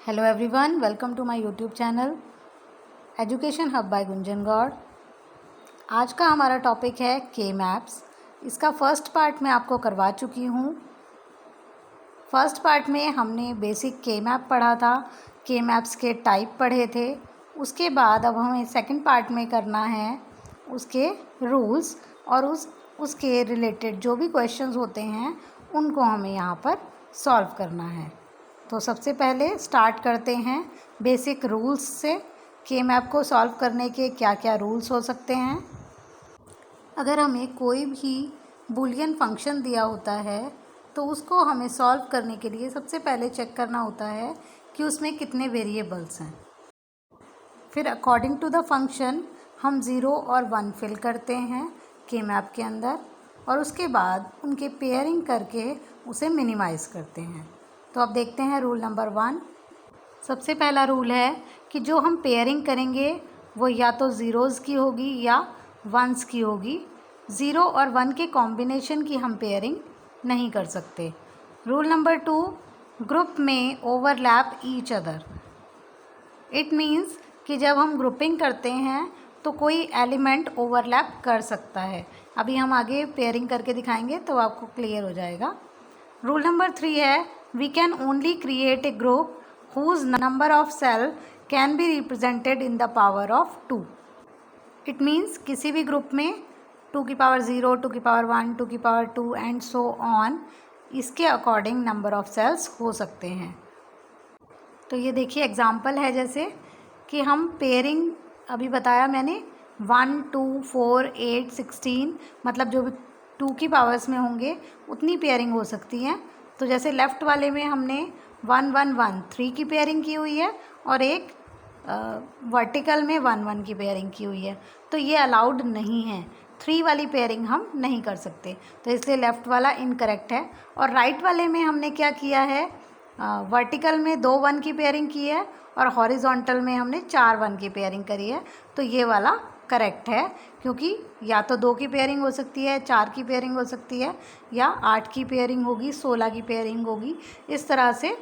Hello everyone, welcome to my YouTube channel education hub by Gunjan Gaur. आज का हमारा topic है के मैप्स। इसका फर्स्ट पार्ट मैं आपको करवा चुकी हूँ। फर्स्ट पार्ट में हमने बेसिक के मैप पढ़ा था, के मैप्स के टाइप पढ़े थे। उसके बाद अब हमें सेकंड पार्ट में करना है उसके रूल्स और उसके रिलेटेड जो भी क्वेश्चंस होते हैं उनको हमें यहाँ पर सॉल्व करना है। तो सबसे पहले स्टार्ट करते हैं बेसिक रूल्स से। के मैप को सॉल्व करने के क्या क्या रूल्स हो सकते हैं। अगर हमें कोई भी बूलियन फंक्शन दिया होता है तो उसको हमें सॉल्व करने के लिए सबसे पहले चेक करना होता है कि उसमें कितने वेरिएबल्स हैं। फिर अकॉर्डिंग टू द फंक्शन हम 0 और 1 फिल करते हैं के मैप के अंदर और उसके बाद उनके पेयरिंग करके उसे मिनिमाइज़ करते हैं। तो अब देखते हैं रूल नंबर 1। सबसे पहला रूल है कि जो हम पेयरिंग करेंगे वो या तो ज़ीरोज़ की होगी या वंस की होगी। 0 और 1 के कॉम्बिनेशन की हम पेयरिंग नहीं कर सकते। रूल नंबर 2, ग्रुप में overlap each other. It means कि जब हम ग्रुपिंग करते हैं तो कोई एलिमेंट ओवरलैप कर सकता है। अभी हम आगे पेयरिंग करके दिखाएंगे तो आपको क्लियर हो जाएगा। रूल नंबर 3 है we can only create a group whose number of cell can be represented in the power of 2. It means किसी भी ग्रुप में 2 की पावर 0, 2 की पावर 1, 2 की पावर 2 एंड सो ऑन इसके अकॉर्डिंग नंबर ऑफ सेल्स हो सकते हैं। तो ये देखिए एग्जाम्पल है, जैसे कि हम पेयरिंग अभी बताया मैंने 1, 2, 4, 8, 16 मतलब जो भी 2 की पावर्स में होंगे उतनी पेयरिंग हो सकती हैं। तो जैसे लेफ़्ट वाले में हमने 1, 1, 1 3 की पेयरिंग की हुई है और एक वर्टिकल में 1, 1 की पेयरिंग की हुई है, तो ये अलाउड नहीं है। 3 वाली पेयरिंग हम नहीं कर सकते, तो इसलिए लेफ़्ट वाला इनकरेक्ट है। और राइट वाले में हमने क्या किया है, वर्टिकल में 2 1 की पेयरिंग की है और हॉरिजॉन्टल में हमने 4 1 की पेयरिंग करी है, तो ये वाला करेक्ट है। क्योंकि या तो 2 की पेयरिंग हो सकती है, 4 की पेयरिंग हो सकती है, या 8 की पेयरिंग होगी, 16 की पेयरिंग होगी। इस तरह से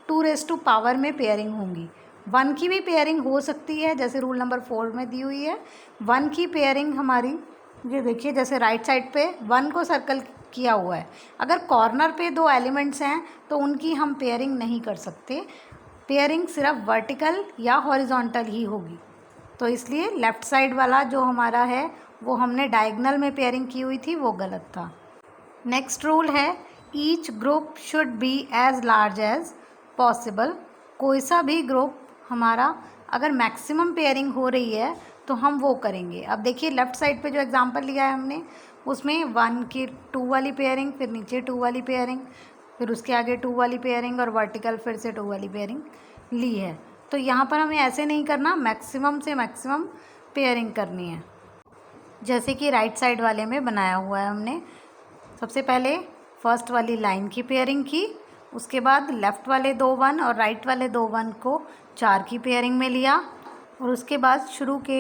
2 में पेयरिंग होंगी। 1 की भी पेयरिंग हो सकती है, जैसे रूल नंबर 4 में दी हुई है। 1 की पेयरिंग हमारी ये देखिए, जैसे राइट साइड पे 1 को सर्कल किया हुआ है। अगर कॉर्नर पे 2 एलिमेंट्स हैं तो उनकी हम पेयरिंग नहीं कर सकते। पेयरिंग सिर्फ वर्टिकल या हॉरिजॉन्टल ही होगी। तो इसलिए लेफ़्ट साइड वाला जो हमारा है वो हमने डायगोनल में पेयरिंग की हुई थी, वो गलत था। नेक्स्ट रूल है each group should be as large as possible. कोई सा भी ग्रुप हमारा अगर मैक्सिमम पेयरिंग हो रही है तो हम वो करेंगे। अब देखिए लेफ़्ट साइड पे जो एग्जांपल लिया है हमने, उसमें 1 की 2 वाली पेयरिंग, फिर नीचे 2 वाली पेयरिंग, फिर उसके आगे 2 वाली पेयरिंग और वर्टिकल फिर से 2 वाली पेयरिंग ली है। तो यहाँ पर हमें ऐसे नहीं करना, मैक्सिमम से मैक्सिमम पेयरिंग करनी है, जैसे कि राइट साइड वाले में बनाया हुआ है हमने। सबसे पहले फर्स्ट वाली लाइन की पेयरिंग की, उसके बाद लेफ़्ट वाले 2 1 और राइट वाले 2 1 को 4 की पेयरिंग में लिया, और उसके बाद शुरू के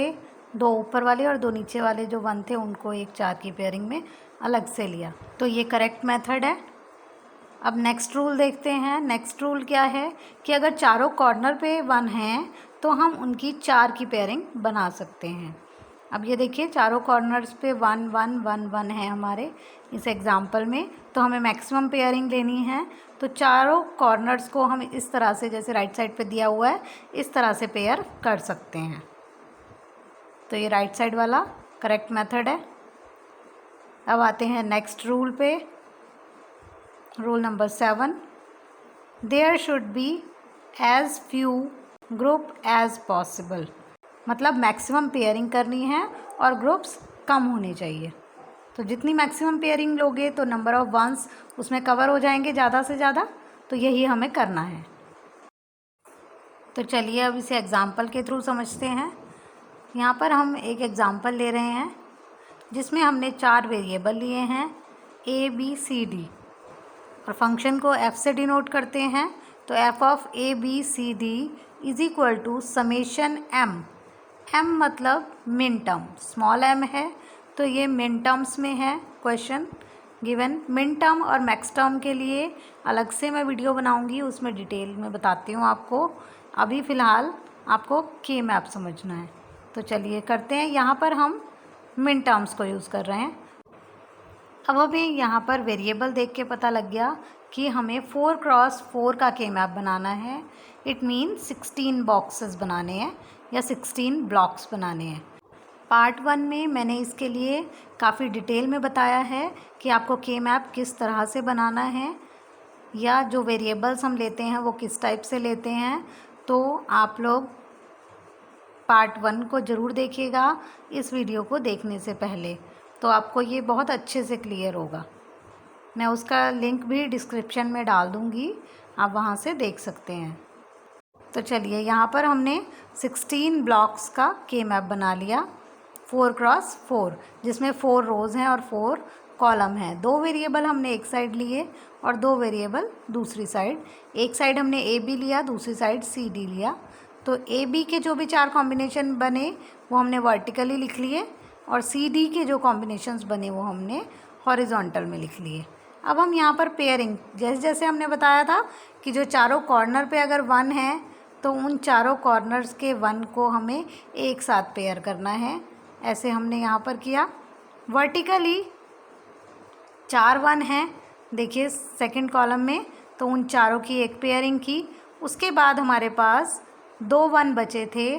2 ऊपर वाले और 2 नीचे वाले जो 1 थे उनको एक 4 की पेयरिंग में अलग से लिया। तो ये करेक्ट मेथड है। अब नेक्स्ट रूल देखते हैं। नेक्स्ट रूल क्या है कि अगर चारों कॉर्नर पे 1 हैं तो हम उनकी 4 की पेयरिंग बना सकते हैं। अब ये देखिए चारों कॉर्नर्स पे 1 1 1 1 है हमारे इस एग्ज़ाम्पल में, तो हमें मैक्सिमम पेयरिंग लेनी है। तो चारों कॉर्नर्स को हम इस तरह से, जैसे राइट साइड पे दिया हुआ है, इस तरह से पेयर कर सकते हैं। तो ये राइट साइड वाला करेक्ट मेथड है। अब आते हैं नेक्स्ट रूल पे। Rule number 7, there should be as few group as possible. मतलब मैक्सिमम पेयरिंग करनी है और ग्रुप्स कम होने चाहिए। तो जितनी मैक्सिमम पेयरिंग लोगे तो नंबर ऑफ़ वंस उसमें कवर हो जाएंगे ज़्यादा से ज़्यादा, तो यही हमें करना है। तो चलिए अब इसे एग्ज़ाम्पल के थ्रू समझते हैं। यहाँ पर हम एक एग्ज़ाम्पल ले रहे हैं जिसमें हमने 4 वेरिएबल लिए हैं A, B, C, D, और फंक्शन को f से डिनोट करते हैं। तो f of A, B, C, D is equal to summation m। m मतलब मिन टर्म, स्मॉल m है, तो ये मिन टर्म्स में है क्वेश्चन। गिवन। मिन टर्म और मैक्स टर्म के लिए अलग से मैं वीडियो बनाऊंगी, उसमें डिटेल में बताती हूँ आपको। अभी फ़िलहाल आपको के मैप समझना है, तो चलिए करते हैं। यहाँ पर हम मिन टर्म्स को यूज़ कर रहे हैं। अब हमें यहाँ पर वेरिएबल देख के पता लग गया कि हमें 4x4 का के मैप बनाना है। इट मीन 16 बॉक्सेस बनाने हैं या 16 ब्लॉक्स बनाने हैं। पार्ट 1 में मैंने इसके लिए काफ़ी डिटेल में बताया है कि आपको के मैप किस तरह से बनाना है, या जो वेरिएबल्स हम लेते हैं वो किस टाइप से लेते हैं। तो आप लोग पार्ट 1 को ज़रूर देखिएगा इस वीडियो को देखने से पहले, तो आपको ये बहुत अच्छे से क्लियर होगा। मैं उसका लिंक भी डिस्क्रिप्शन में डाल दूँगी, आप वहाँ से देख सकते हैं। तो चलिए, यहाँ पर हमने 16 ब्लॉक्स का के मैप बना लिया 4x4, जिसमें 4 रोज़ हैं और 4 कॉलम हैं। 2 वेरिएबल हमने एक साइड लिए और 2 वेरिएबल दूसरी साइड। एक साइड हमने ए बी लिया, दूसरी साइड सी डी लिया। तो ए बी के जो भी 4 कॉम्बिनेशन बने वो हमने वर्टिकली लिख लिए, और सी डी के जो कॉम्बिनेशंस बने वो हमने हॉरिजॉन्टल में लिख लिए। अब हम यहाँ पर पेयरिंग, जैसे जैसे हमने बताया था कि जो चारों कॉर्नर पे अगर 1 है तो उन चारों कॉर्नर्स के 1 को हमें एक साथ पेयर करना है। ऐसे हमने यहाँ पर किया। वर्टिकली 4 1 हैं, देखिए सेकंड कॉलम में, तो उन चारों की एक पेयरिंग की। उसके बाद हमारे पास 2 1 बचे थे,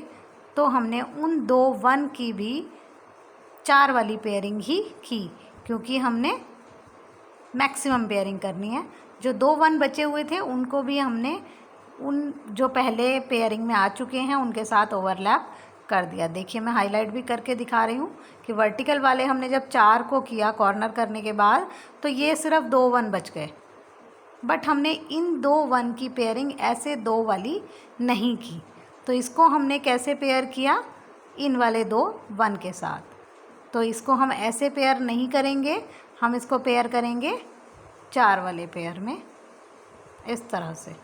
तो हमने उन 2 1 की भी 4 वाली पेयरिंग ही की, क्योंकि हमने मैक्सिमम पेयरिंग करनी है। जो 2 1 बचे हुए थे उनको भी हमने उन जो पहले पेयरिंग में आ चुके हैं उनके साथ ओवरलैप कर दिया। देखिए मैं हाईलाइट भी करके दिखा रही हूँ कि वर्टिकल वाले हमने जब 4 को किया कॉर्नर करने के बाद, तो ये सिर्फ 2 1 बच गए, बट हमने इन 2 1 की पेयरिंग ऐसे 2 वाली नहीं की। तो इसको हमने कैसे पेयर किया? इन वाले 2 1 के साथ। तो इसको हम ऐसे पेयर नहीं करेंगे, हम इसको पेयर करेंगे 4 वाले पेयर में, इस तरह से,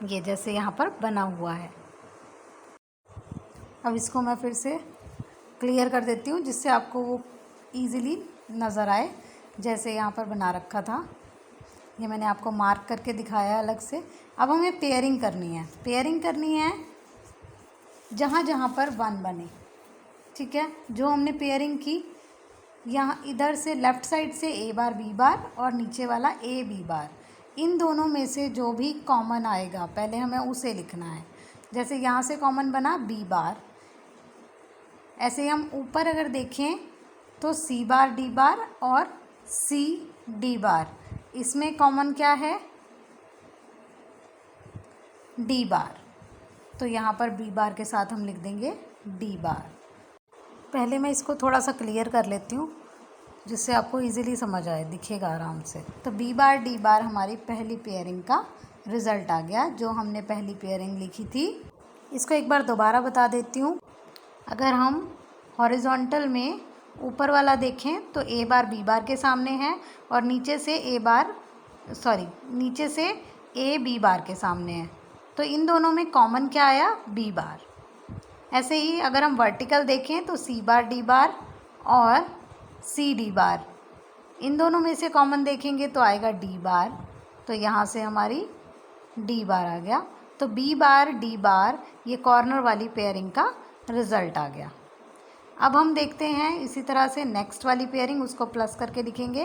ये जैसे यहाँ पर बना हुआ है। अब इसको मैं फिर से क्लियर कर देती हूँ जिससे आपको वो ईज़िली नज़र आए। जैसे यहाँ पर बना रखा था, ये मैंने आपको मार्क करके दिखाया अलग से। अब हमें पेयरिंग करनी है। पेयरिंग करनी है जहाँ जहाँ पर 1 बने, ठीक है। जो हमने पेयरिंग की, यहाँ इधर से लेफ़्ट साइड से ए बार बी बार और नीचे वाला ए बी बार, इन दोनों में से जो भी कॉमन आएगा पहले हमें उसे लिखना है। जैसे यहाँ से कॉमन बना बी बार, ऐसे हम ऊपर अगर देखें तो सी बार डी बार और सी डी बार, इसमें कॉमन क्या है? डी बार। तो यहाँ पर बी बार के साथ हम लिख देंगे डी बार। पहले मैं इसको थोड़ा सा क्लियर कर लेती हूँ जिससे आपको इजीली समझ आए, दिखेगा आराम से। तो बी बार डी बार हमारी पहली पेयरिंग का रिज़ल्ट आ गया, जो हमने पहली पेयरिंग लिखी थी। इसको एक बार दोबारा बता देती हूँ। अगर हम हॉरिजॉन्टल में ऊपर वाला देखें तो ए बार बी बार के सामने है, और नीचे से नीचे से ए बी बार के सामने है। तो इन दोनों में कॉमन क्या आया? B bar. ऐसे ही अगर हम वर्टिकल देखें तो सी बार डी बार और सी डी बार, इन दोनों में से कॉमन देखेंगे तो आएगा डी बार। तो यहाँ से हमारी डी बार आ गया। तो बी बार डी बार ये कॉर्नर वाली पेयरिंग का रिज़ल्ट आ गया। अब हम देखते हैं इसी तरह से नेक्स्ट वाली पेयरिंग, उसको प्लस करके लिखेंगे।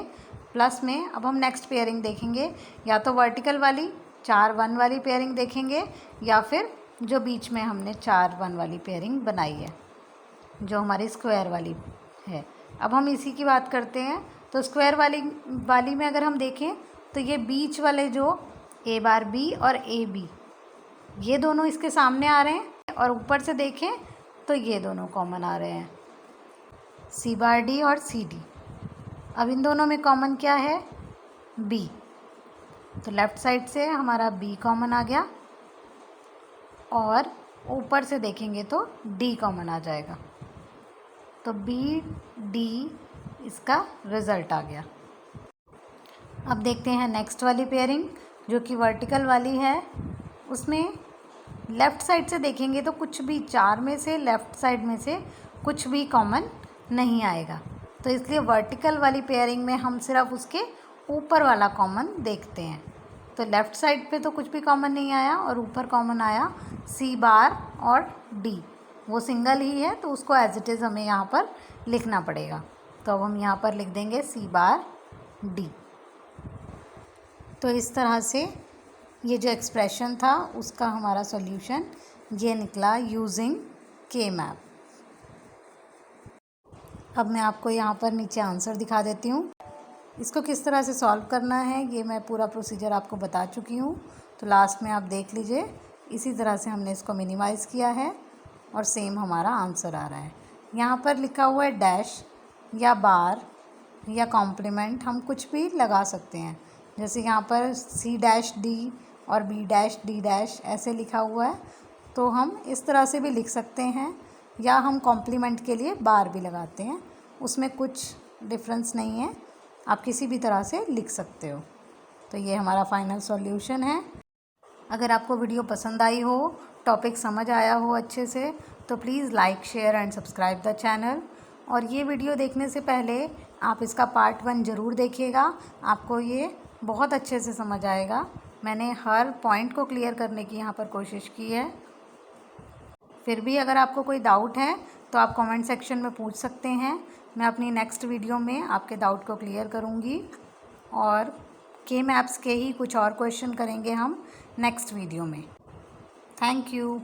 प्लस में अब हम नेक्स्ट पेयरिंग देखेंगे, या तो वर्टिकल वाली 4 1 वाली पेयरिंग देखेंगे, या फिर जो बीच में हमने 4 1 वाली पेयरिंग बनाई है, जो हमारी स्क्वायर वाली है। अब हम इसी की बात करते हैं। तो स्क्वायर वाली में अगर हम देखें तो ये बीच वाले जो ए बार बी और ए बी, ये दोनों इसके सामने आ रहे हैं, और ऊपर से देखें तो ये दोनों कॉमन आ रहे हैं, सी बार डी और सी डी। अब इन दोनों में कॉमन क्या है? बी। तो लेफ़्ट साइड से हमारा बी कॉमन आ गया, और ऊपर से देखेंगे तो डी कॉमन आ जाएगा। तो बी डी इसका रिज़ल्ट आ गया। अब देखते हैं नेक्स्ट वाली पेयरिंग जो कि वर्टिकल वाली है। उसमें लेफ़्ट साइड से देखेंगे तो कुछ भी 4 में से लेफ़्ट साइड में से कुछ भी कॉमन नहीं आएगा। तो इसलिए वर्टिकल वाली पेयरिंग में हम सिर्फ उसके ऊपर वाला कॉमन देखते हैं। तो लेफ़्ट साइड पे तो कुछ भी कॉमन नहीं आया और ऊपर कॉमन आया सी बार और डी, वो सिंगल ही है तो उसको एज इट इज़ हमें यहाँ पर लिखना पड़ेगा। तो अब हम यहाँ पर लिख देंगे सी बार डी। तो इस तरह से ये जो एक्सप्रेशन था उसका हमारा सॉल्यूशन ये निकला यूजिंग के मैप। अब मैं आपको यहाँ पर नीचे आंसर दिखा देती हूँ। इसको किस तरह से सॉल्व करना है ये मैं पूरा प्रोसीजर आपको बता चुकी हूँ, तो लास्ट में आप देख लीजिए। इसी तरह से हमने इसको मिनिमाइज़ किया है और सेम हमारा आंसर आ रहा है। यहाँ पर लिखा हुआ है डैश या बार या कॉम्प्लीमेंट, हम कुछ भी लगा सकते हैं। जैसे यहाँ पर सी डैश डी और बी डैश डी डैश ऐसे लिखा हुआ है, तो हम इस तरह से भी लिख सकते हैं, या हम कॉम्प्लीमेंट के लिए बार भी लगाते हैं, उसमें कुछ डिफरेंस नहीं है, आप किसी भी तरह से लिख सकते हो। तो ये हमारा फाइनल सॉल्यूशन है। अगर आपको वीडियो पसंद आई हो, टॉपिक समझ आया हो अच्छे से, तो please like share and subscribe the channel. और ये वीडियो देखने से पहले आप इसका पार्ट 1 ज़रूर देखिएगा, आपको ये बहुत अच्छे से समझ आएगा। मैंने हर पॉइंट को क्लियर करने की यहाँ पर कोशिश की है। फिर भी अगर आपको कोई डाउट है तो आप कमेंट सेक्शन में पूछ सकते हैं, मैं अपनी नेक्स्ट वीडियो में आपके डाउट को क्लियर करूँगी। और के मैप्स के ही कुछ और क्वेश्चन करेंगे हम नेक्स्ट वीडियो में। Thank you.